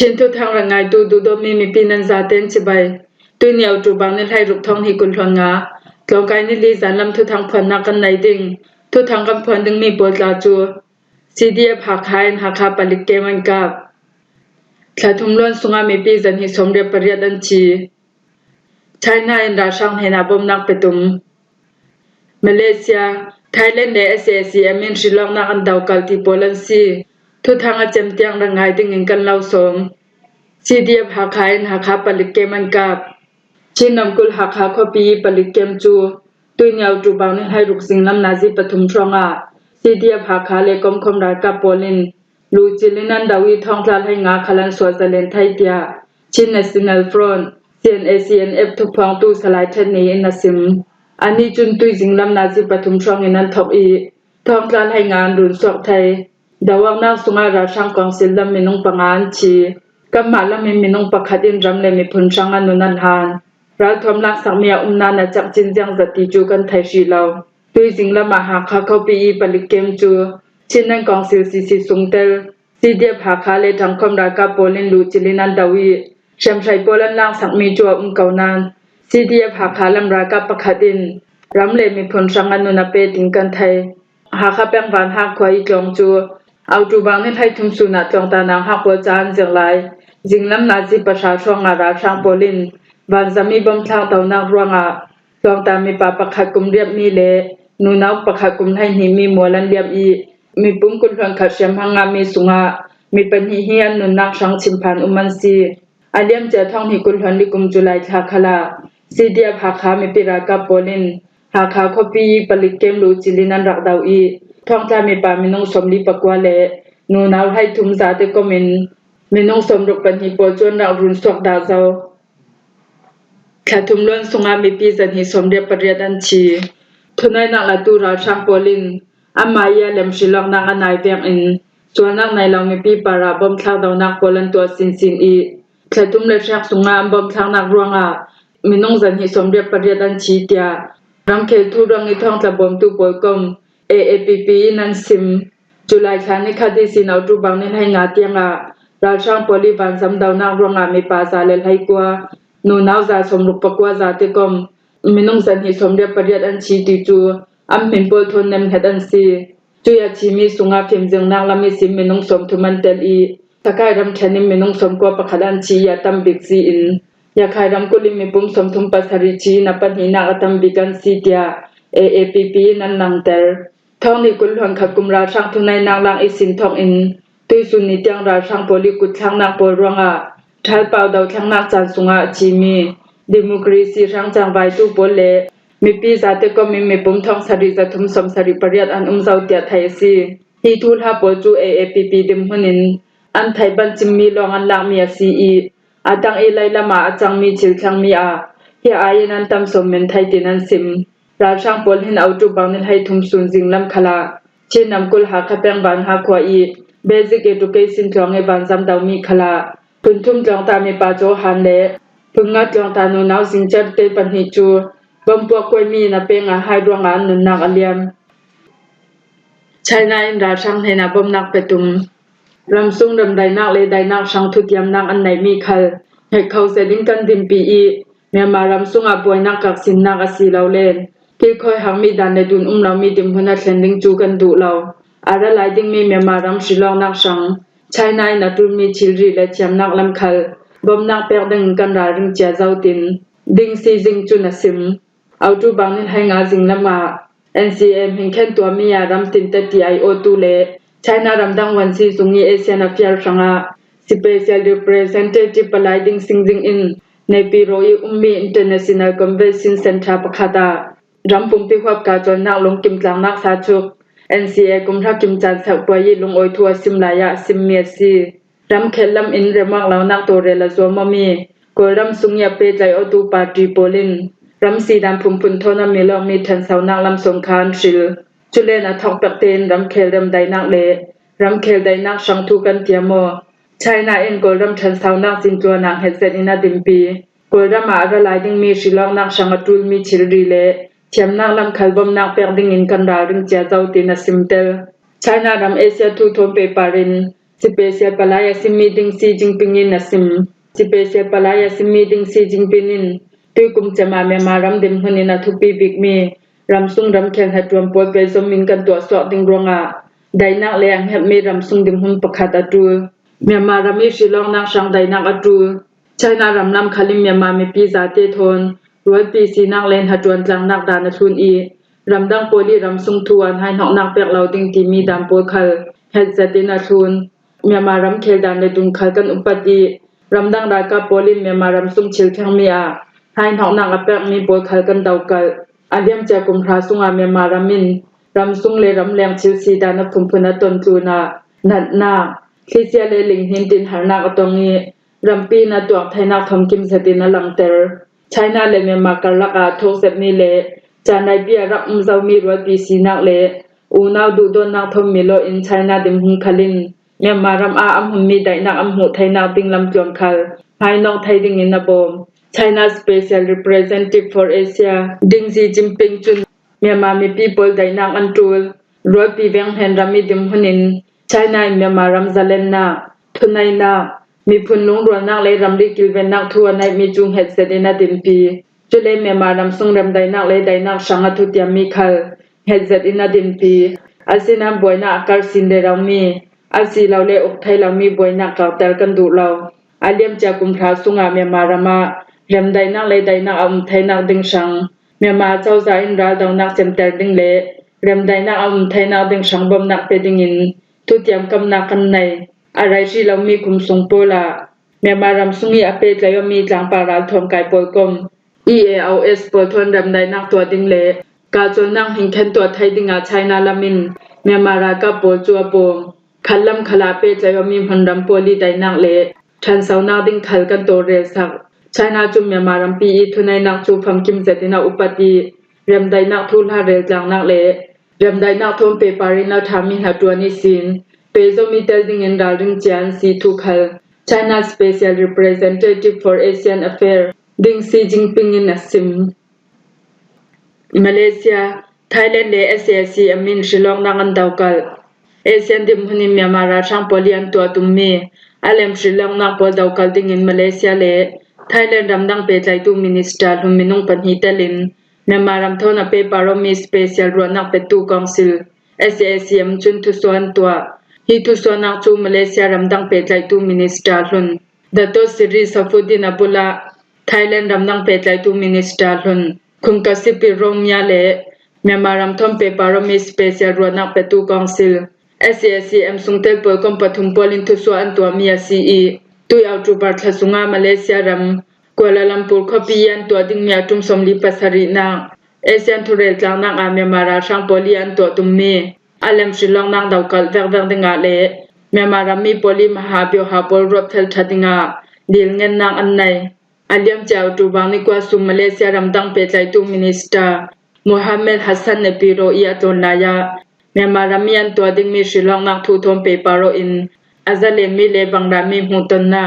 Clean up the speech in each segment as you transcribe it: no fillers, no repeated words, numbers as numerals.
ชินทุทางระงายตูดูโดมีปีนันซาเต้นสิใบตุยเหนียวจูบางในไทยรุกท้องให้กุลทองงาตลองกายนิลีสารลำทุทางพันนักกันไหนดิ่งทุทางกำพันดึงมีบทลาจูซีเดียผักหายหักขาปลิกเกมันกับคลาทุมล้วนสุงามีปีจันหิสมเรียปริยดันชีไชน่าอินราช่างเฮนาบมนักเปตุมมาเลเซียไทยแลนด์ SACM มินชิลองนักอันดาวกัลติโปลันซีทุทางอาเจมเตียงระงายดิ่งอินกันเล่าสมซีเดียผักหายหักขาปลิกเกมันกับชินนำกุลหักขาคปีปลิกเกมจูตุยเหนียวจูบางในให้รุกสิงลำนาซีปทุมทรองอาซีเดียผักขาเลกมคมรายกับโปลินลูจิลินันดาวีทองพลาให้งาคลันสวซาเลนไทเตียชิน National Front CNACNF ทุกพองตู้สลายเทนนี้อินสิมอันนี้จุนตุยสิงลำนาซีปทุมทรองอินันทบอีทองพลาให้งานรุนสอกไทยดาวังนางสุงาราช่างกองศิลลำมินงปังานชีกัมมาลำมินงปักขัดินรำเลมิพุนช่างอนุนันหานรัฐธรรมลักษณ์เมียนานาจักจินจังสติจูกันไทยชีเราตุยสิงละมาหาคาเขาปีปลิกเกมจูชินนันกองซิลซีสุงเตลซีเดียผาคาเลทังคมรากาโปลินลูจิลินันดาวีเชมชัยโปลันลังสักมีจัวเกานานซีเดียผาคาลำรากาปขัดินรำเลมีพลช่างอนุนาเปติงกันไทยหาคาแปงบานหักควายจองจูเอาจูบางในไทยทุมสุนัดจองตานางหักวัวจานเสียงไหลจิงลำนาจีประชาชนอาราช่างโปลินบานจะมีบำทางเต่านักรวงอาจองตามีป่าประคัดกุมเรียบมีเลนูนาวประคัดกุมให้หิมีมัวลันเรียบอีมีปุ้งกุลฟังขัดเสียมหังงามีสุงามีปัญหิเฮียนนุนนักช่างชิมพันอุมันซีอาเลียมเจท่องหิกุลหันลิกุมจุไลทาคลาซีเดียภาคามีปิรากาโปลินหาคาคปีปลิกเกมลูจิลินันรักดาวอีท่องตามีป่ามีนงสมลีปกวาเลนูนาวให้ทุมซาเตก็มีนงสมรุกปัญหิโปจวนรักรุนสวกดาเจ้าแค่ทุมล้วนสุงามีปีจันหิสมเรียปริยดันชีทุนัยนักละตูราช่างโปลินอามายาเลมชิลองนักนายเปียงอินส่วนนักในเรามีปีปาราบอมทางดาวนักโปลันตัวสินอีแค่ทุมเลชักสุงาบอมทางนักรวงอามีนงจันหิสมเรียปริยดันชีเตียรังเคทุรังอิทองตะบอมตูโปยกม AAPP นันซิมจุลายคานิคาดิสินเอาจูบังในให้งาเตียงอาราช่างโปลิบันสำดาวนักรวงอามีปาซาเลลให้กัวนูนาวซาสมรุปปกวาซาติกมมินงสันหิสมเรียปริยดันชีติจูอัมมินโปทนเนมเฮดันซีจุยาชีมีสุงาฟิมจึงนางละมิสิมินงสมทุมันเตลอีตะกายรำแทนิมินงสมกัวปะขดันชียาตัมบิกซีอินยาคายรำกุลิมิปุมสมทุมปัสหริชีนัปันหินาอตัมบิกันซีเตีย AAPP นันลังเตลท้องนิกุลหวนขับกุมราช่างทุนในนางลังอิสินทองอินตุยสุนิเตียงราช่างโปลิกุดช่างนางโปรวงอาทัลเปาดาวช่างนางจานสุงาชีมีดิโมคราซีช่างจางใบตู้โปเลมีปีศาจก็มีปุ่มทองสริจะทุมสมสริปริยัติอันเจ้าเตียไทยซีฮีทูลฮาโปจู AAPP ดิมหุนินอันไทยบันจิมมีลองอันลักมีซีอีอาตังเอไลละมาอาจังมีจิลชังมีอาเฮียอายันันตำสมเมนไทยตินันซิมราช่างโปลหินเอาจูบังนินให้ทุมสุนจิงลำคลาเช่นนำกุลหาคาแปงบานหาควาอีเบสิกเอดูเคชั่นจองให้บานจำดาวมีคลาพุ่นทุ่มจองตามีปาโจฮันเลพึ่งงัดจองตานูนาวสิงจัดเตปันหิจูบำปวกกวยมีนาเปงอาให้ดวงอันนุนนักอเลียมชายนายราช่างให้นาบมนักเปตุมลำซุงดำไดนักเลยไดนักช่างทุกยามนักอันไหนมีคัลให้เขาเสดิ้งกันดินปีอีเมียมาลำซุงอาบวยนักกักสินนักอสีเราเล่นที่คอยหังมีดันในดุนเรามีดิมพนัดเซนดิ้งจูกันดุเราอาระไลดิ้งมีเมียมาลำชิลองนักช่างชายนายนาตุนมีชิลรีและเจียมนักลำคัลบมนักเปียกดึงกันราดึงเจียเจ้าตินดิ้งซีจิงจุนสิมเอาจูบังนินให้งาจิงละมา NCM หิงแค่ตัวมียารำตินเตติไอโอตูเลใช้นารำดังวันซีสุงีเอเชียนาเฟียร์ชังอา Special Representative ปลายดิ้งซิงจิงอินในปีโรยมี International Convention Center ปะคาตารำปุ่มพิควบกาจนนักลงกิมจางนักสาชุก NCA กุมทักกิมจันสักปวยลงออยทัวซิมลายะซิมเมียซีรำเคลลำอินเรมักเหล่านักตัวเรลซัวมมีกรำสุงยาเปใจอตูปาตรีโปลินรำสีดำพุ่มพุ่นโทนามีลองมีทันสาวนักลำสงครามชิลจุเลนทอกปักเตนรำเคลรำไดนักเลรำเคลไดนักช่างทุกันเตียโมชายนาเอ็นกรำทันสาวนักจินจัวนักเฮดเซนอินาดิมปีกรำมาอะไรลายดิ้งมีชิลองนักช่างตุลมีชิลรีเลเทียมนักลำคัลบอมนักเปียกดิ้งอินกันดาดึงเจ้าเจ้าตินสิมเตลชายนารำเอเชียทูทมเปปาริน Special Palaya Sim Meeting Xi Jinping in Nasim Special Palaya Sim Meeting Xi Jinping in Tuikum Chama Myanmar dim hunina thupi big me ramsung ram khel hatwam pol pe zomin kan to so ding ronga dainak leang hep me ramsung dim hun pakhat atu Myanmar rami Shillong nak sang dainak atu China ramnam khalim Myanmar me pi zate thon roi pi sinak len hatwan tlang nak dan thun I ramdang poli ramsung thuan hai nok nak pek loading ti mi dam pol khal het zatina thun Myanmar ram khel dan le dung khal kan upati ramdang da ka poli Myanmar ramsung chil thang mi a hai nok nak apek mi pol khal kan daukal aliam cha kum thra sunga Myanmar ramin ramsung le ram leng chil si dan na phumphuna ton tuna nat na khisia le ling hin tin harna atongi rampi na tuak thaina thamkim zatina langter China le Myanmar karlaka thok sep ni le chanai bia rak umzau mi ro pi sinak le unaw du don nak thom milo in China dim hun khalin Myanmar ram a am hun mi dai nak am hu thaina tinglam tlom khal hai nok thai ding in abom China Special Representative for Asia Ding Xi Jinping chun Myanmar mi people dai nak antul ro pi veng hen rami dim hunin China Myanmar ram zalen na thunai na mi phun lung ro nak le ram ri kilven nak thu anai mi chung het sedina dim pi chule Myanmar ram sung ram dai nak le dai nak sanga thu tiam mi khal het zet ina dim pi asina boina akar sin de rami asi law le ok thai law mi boina ka tar kan du law aliam cha kum thra sunga Myanmar rama rem dai nak le dai nak am thai nak ding sang Myanmar chau za in ra daw nak chem ter ding le rem dai nak am thai nak ding sang bom nak pe ding in thu tiam kam nak kan nai arai ri law mi kum sung pola Myanmar ram sungi ape tlayo mi tlang pa ral thom kai pol kom EAOS pol thon rem dai nak to ding le ka chol nang hing khen to thai dinga China lamin Myanmar ra ka pol chu apom khalam khala pe tlayo mi hondam poli dai nak le than sau na ding khal kan to re sak China chu Myanmar ram pi I thunai nak chu pham kim zetina upati rem dai nak thul ha rel tlang nak le rem dai nak thom pe parina thami hatwani sin pe zo mi tel ding in dal ring chan si thu khal China Special Representative for Asian Affairs Ding Xi Jinping in Nasim Malaysia Thailand le SAC amin Shillong nangan daukal Asian dim huni Myanmar ra sang polian to tummi alem Shillong nak pol daukal ding in Malaysia le Thailand ramdang pe tlai tu minister huminung panhi telin Myanmar ram thona pe paromi special ro nak pe tu council SACM chun thu suan to hi thu suan nak chu Malaysia ramdang pe tlai tu minister hun Dato Sri Saifuddin Abdullah Thailand ramdang pe tlai tu minister hun khumka sipi romya le Myanmar ram thom pe paromi special ro nak pe tu council SACM sungtel pol kom pathum polin thu suan to mi CE tui October thasunga Malaysia ram Kuala Lumpur khopian to ding mya tum somli pasari na Asian thurel tlang nak a Myanmar ra sang polian to tummi alem Shillong nak daukal vek vek dinga le Myanmar ram mi poli mahabyo ha pol rop thel thadinga dil ngen nak annai aliam chau tu bang ni kwa sum Malaysia ram dang pe tlai tu minister Mohammed Hassan Nepiro ia ton laya Myanmar ramian to ding mi Shillong nak thu thom pe paro in azale mi le bangra mi muton na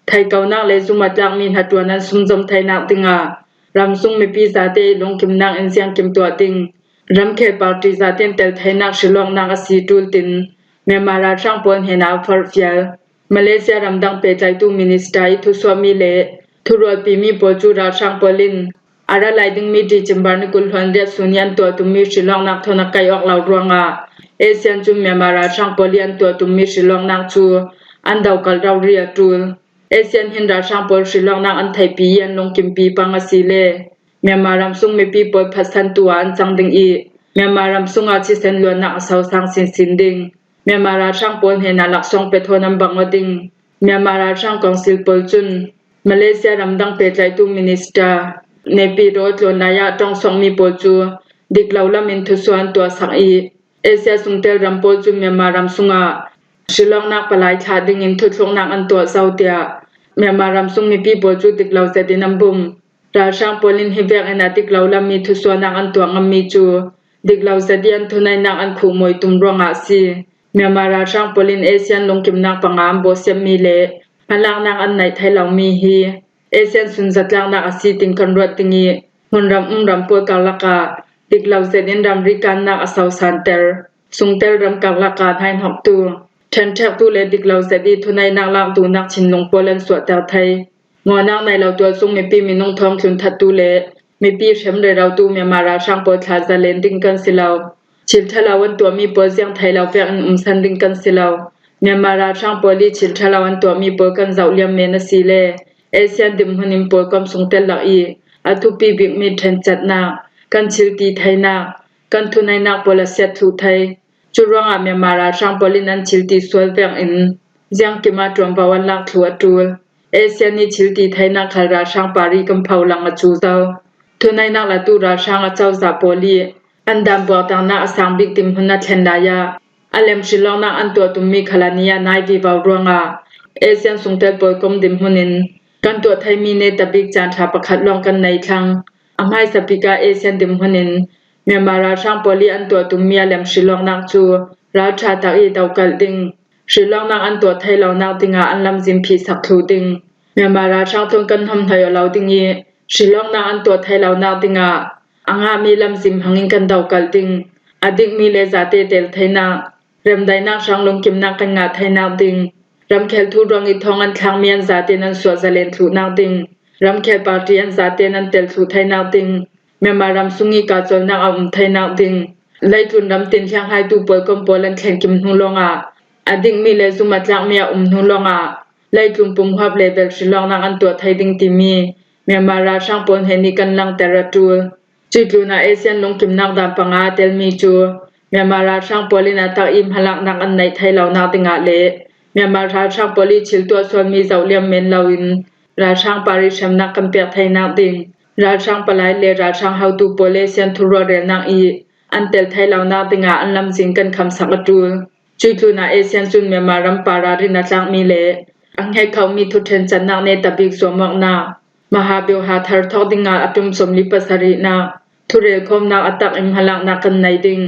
thai kau nak le zuma tlak min hatwanan sumjom thai nak tinga ramsung mi pi zate longkim nak en siang kim to ting ramkhe party zaten tel thai nak Shillong nak asi tul tin Myanmar ra sang pon hena for fial Malaysia ramdang pe tlai tu minister I thu swami le thurol pi mi pochu ra sang polin ara laiding mi di chimbar ni kul hondria sunyan to tummi Shillong nak thona kai ok law ronga Asian chu Myanmar ra sang polian to tummi Shillong nak chu andau kal raw ria tul Asian hinra sang pol Shillong nak an thai pi yan long kim pi pangasi le Myanmar ram sung mi people phasan tuan changding I Myanmar ram sunga chi sen luan nak sau sang sin ding Myanmar ra sang pol hena lak song pe thonam bangoding Myanmar ra sang council pol chun Malaysia ramdang pe tlai tu minister Nepi road lo naya tong song mi pol chu diklaw lamin thu suan to sak I Asia sungtel ram pol chu Myanmar ram sunga Shillong nak palai thading in thu thlong nak an to sautia Myanmar ram sung mi pi pol chu diklaw sedinam bum ra sang polin hivek ena diklaw lam mi thu suan nak an to ngam mi chu diklaw sedian thunai nak an khu moi tum ronga si Myanmar ra sang polin Asian longkim nak pangam bo sem mi le halang nak an nai thai law mi hi Asian sunjatlang nak asi ting kan rot tingi hunram ram pol kalaka diklaw sedin ram rikan nak asaw santer sungtel ram kalaka thain hok tu แทนแทกตูเลดิกเราเสดีทุนายนักลางตูนักชินลงโปแลนสวดแตวไทยงอนักในเราตัวซุงมีปีมีนงทองทุนทัดตูเลมีปีเข็มเลยเราตูเมียมาราช่างโปทาซาเลนดิงกันสิเราชิลทะลาวันตัวมีโปเสียงไทยเราแฟนสันดิงกันสิเราเมียมาราช่างโปลีชิลทะลาวันตัวมีโปกันเจ้าเลียมเมนสีเลเอเชียนดิมหุนิมโปกำสงเตลลักอีอทุปีบิกมีเทนจัดนากันชิลตีไทยนากันทุนายนักโปลเซียทุไทยจุรวงอาเมียมาราช่างโปลินันชิลตีสวยแฟงอินยังกิมาตรวมภาวันลักทัวตูเอเชียนี่ชิลตีไทยนักขลราช่างปารีกำเผาลังอจูเจ้าทุนายนักละตูราช่างเจ้าซาโปลีอันดามบัวตางนาอสังบิกติมหุนนัทเชนดายาอเลมชิลองนาอันตัวตุมมีขลานียานายวิวาวรวงอาเอเชียนสุงเตลปอยกมดิมหุนินกันตัวไทยมีเนตบิกจานทาประคัดลองกันในทางอำให้สปิกาเอเชียนดิมหุนินเมียมาราช่างโปลีอันตัวตุมมีอเลมชิลองนักจูราชาตาอีดาวกัลดิงชิลองนักอันตัวไทยเหล่านักติงาอันลำจิมพีสักทูดิงเมียมาราช่างทงกันทำไทยเหล่าติงีชิลองนักอันตัวไทยเหล่านักติงาอังามีลำจิมหังอิงกันดาวกัลดิงอดิกมีเลซาเตเตลไทยนาเริ่มได้นักช่างลงกิมนักกันงาไทยนาดิงรำเคลทูรองอิทองอันทางเมียนซาเตนันสวซาเลนทูนาดิงรำเคลปาร์ตีอันซาเตนันเตลทูไทยนาดิงเมียมารำสุงีกาจนนักอุมไทยนาดิงไลทุนรำตินเชียงไฮตูปอยกมโปลันแข่งกิมนุลงอาอดิงมีเลซุมาจากเมียนุลงอาไลทุนปุ่มฮับเลเวลชิลองนักอันตัวไทยดิงติมีเมียมาราช่างปนเฮนิกันลังเตระตูจุดลูนาเอเชียนลงกิมนักดามปังอาเตลมีจูเมียมาราช่างปลินาตักอิมหลักนักอันในไทยเหล่านาติงาเลเมียมาราช่างปลิชิลตัวส่วนมีเจ้าเลียมเมนลาวินราช่างปาริชมนักกันเปียไทยนาดิงราช่างปลายเลราช่างเฮาตูโปเลเซียนทุรเรนักอีอันเตลไทยเหล่านาติงาอันลำจิงกันคำสักตูจุดลูนาเอเชียนจุนเมียมารัมปารารินาจังมีเลอังให้เขามีทุเทนจันนักเนตบิกสวมอกนามหาเบลหาทาร์ทอดิงาอตุมสมลิปสรินาทุเรคมนักอัตักอิมหลักนักกันในดิง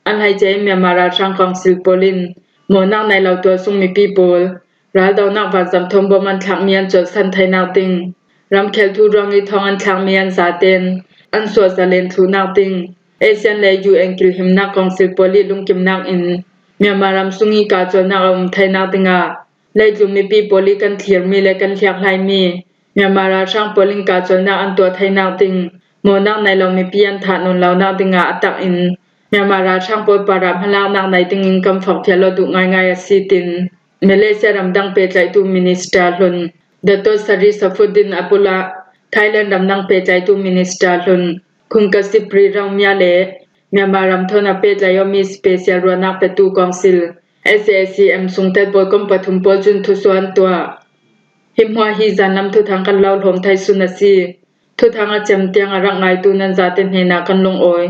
อันให้ใจเมียมาราช่างกองซิลโปลินโมนักในเหล่าตัวซุงมีปีโปลราดาวนักวาจำทมบมันทักเมียนจดสันไทยนาดิงรำเคลทูรองอิทองอันทักเมียนซาเตนอันสวดซาเลนทูนาดิงเอเชียนเลยูเอ็นกิลหิมนักกองซิลโปลิลุงกิมนักอินเมียมารำสุงีกาจนนักอุมไทยนาดิงาไลจุมีปีโปลิกันเทียร์มีและกันเทียกไลมีเมียมาราช่างโปลิงกาจนนักอันตัวไทยนาดิงโมนักในเรามีเปียนฐานนนเรานาดิงาอัตักอินเมียมาราช่างโปปาราพลาวนักในติงอิงกำฝักเทียลดุง่ายๆสีตินเมเลเซียรำดังเปใจตูมินิสตาลุนเดตโตสริสฟุดินอปุลาไทยแลนด์รำดังเปใจตูมินิสตาลุนคุงกสิปรีรังเมียเลเมียมารำทนาเปใจยมีสเปเชียลรวนักเปตูกองซิลSACM สุงเตบอยกมปฐุมปอจุนทุสวนตัวหิมหัวฮีจานำทุทางกันเล่าลมไทยสุนสีทุทางอาจำเตียงอรักไงตูนันจาเต็นเฮนากันลงโอย